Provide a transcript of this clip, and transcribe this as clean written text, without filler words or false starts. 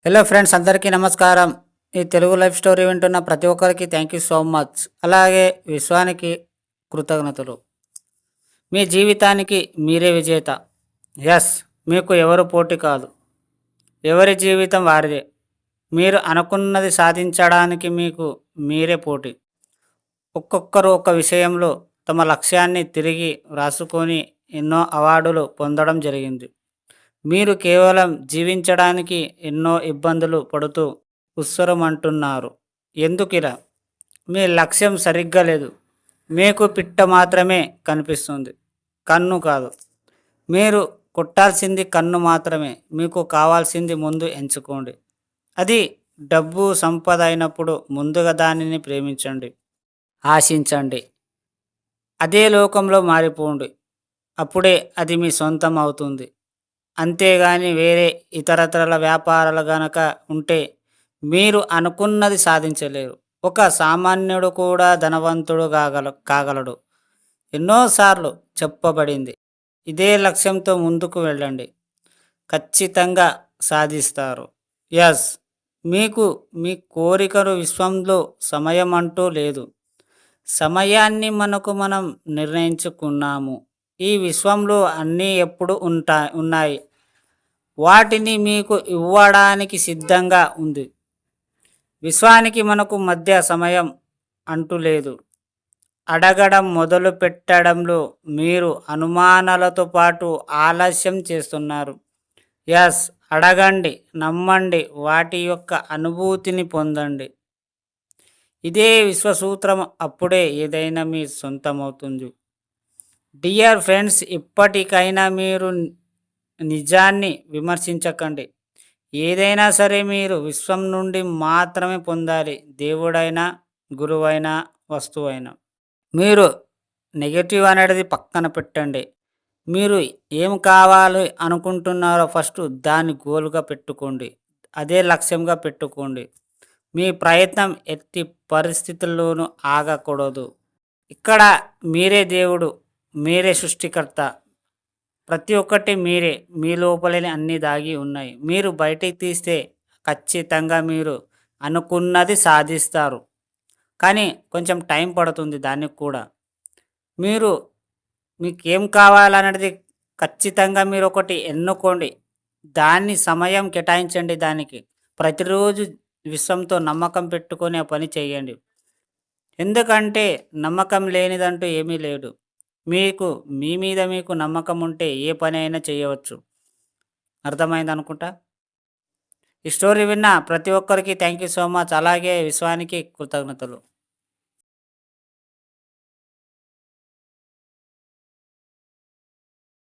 Hello friends, అందరికీ నమస్కారం. ఈ తెలుగు లైఫ్ స్టోరీ వింటున్న ప్రతి ఒక్కరికి థ్యాంక్ యూ సో మచ్. అలాగే విశ్వానికి కృతజ్ఞతలు. మీ జీవితానికి మీరే విజేత. ఎస్, మీకు ఎవరు పోటీ కాదు. ఎవరి జీవితం వారిదే. మీరు అనుకున్నది సాధించడానికి మీకు మీరే పోటీ. ఒక్కొక్కరు ఒక విషయంలో తమ లక్ష్యాన్ని తిరిగి వ్రాసుకొని ఎన్నో అవార్డులు పొందడం జరిగింది. మీరు కేవలం జీవించడానికి ఎన్నో ఇబ్బందులు పడుతూ ఉస్సరమంటున్నారు. ఎందుకిలా? మీ లక్ష్యం సరిగ్గా లేదు. మీకు పిట్ట మాత్రమే కనిపిస్తుంది, కన్ను కాదు. మీరు కొట్టాల్సింది కన్ను మాత్రమే. మీకు కావాల్సింది ముందు ఎంచుకోండి. అది డబ్బు, సంపద అయినప్పుడు ముందుగా దానిని ప్రేమించండి, ఆశించండి. అదే లోకంలో మారిపోండి. అప్పుడే అది మీ సొంతం అవుతుంది. అంతేగాని వేరే ఇతరత్రల వ్యాపారాలు గనక ఉంటే మీరు అనుకున్నది సాధించలేరు. ఒక సామాన్యుడు కూడా ధనవంతుడు కాగలడు. ఎన్నోసార్లు చెప్పబడింది. ఇదే లక్ష్యంతో ముందుకు వెళ్ళండి, ఖచ్చితంగా సాధిస్తారు. ఎస్, మీకు మీ కోరికలు విశ్వంలో సమయం అంటూ లేదు. సమయాన్ని మనం నిర్ణయించుకున్నాము. ఈ విశ్వంలో అన్నీ ఎప్పుడు ఉన్నాయి. వాటిని మీకు ఇవ్వడానికి సిద్ధంగా ఉంది. విశ్వానికి మనకు మధ్య సమయం అంటూ లేదు. అడగడం మొదలు పెట్టడంలో మీరు అనుమానాలతో పాటు ఆలస్యం చేస్తున్నారు. ఎస్, అడగండి, నమ్మండి, వాటి యొక్క అనుభూతిని పొందండి. ఇదే విశ్వసూత్రం. అప్పుడే ఏదైనా మీ సొంతమవుతుంది. డియర్ ఫ్రెండ్స్, ఇప్పటికైనా మీరు నిజాన్ని విమర్శించకండి. ఏదైనా సరే మీరు విశ్వం నుండి మాత్రమే పొందాలి. దేవుడైనా, గురువైనా, వస్తువైనా. మీరు నెగటివ్ అనేది పక్కన పెట్టండి. మీరు ఏం కావాలి అనుకుంటున్నారో ఫస్ట్ దాన్ని గోల్గా పెట్టుకోండి. అదే లక్ష్యంగా పెట్టుకోండి. మీ ప్రయత్నం ఎట్టి పరిస్థితుల్లోనూ ఆగకూడదు. ఇక్కడ మీరే దేవుడు, మీరే సృష్టికర్త. ప్రతి ఒక్కటి మీరే. మీ లోపలనే అన్నీ దాగి ఉన్నాయి. మీరు బయటికి తీస్తే ఖచ్చితంగా మీరు అనుకున్నది సాధిస్తారు. కానీ కొంచెం టైం పడుతుంది దానికి కూడా. మీరు మీకేం కావాలనేది ఖచ్చితంగా మీరు ఒకటి ఎన్నుకోండి. దాన్ని సమయం కేటాయించండి దానికి. ప్రతిరోజు విశ్వంతో నమ్మకం పెట్టుకొని ఆ పని చేయండి. ఎందుకంటే నమ్మకం లేనిదంటూ ఏమీ లేదు. మీ మీద మీకు నమ్మకం ఉంటే ఏ పని అయినా చేయవచ్చు. అర్థమైంది అనుకుంటా. ఈ స్టోరీ విన్న ప్రతి ఒక్కరికి థ్యాంక్ యూ సో మచ్. అలాగే విశ్వానికి కృతజ్ఞతలు.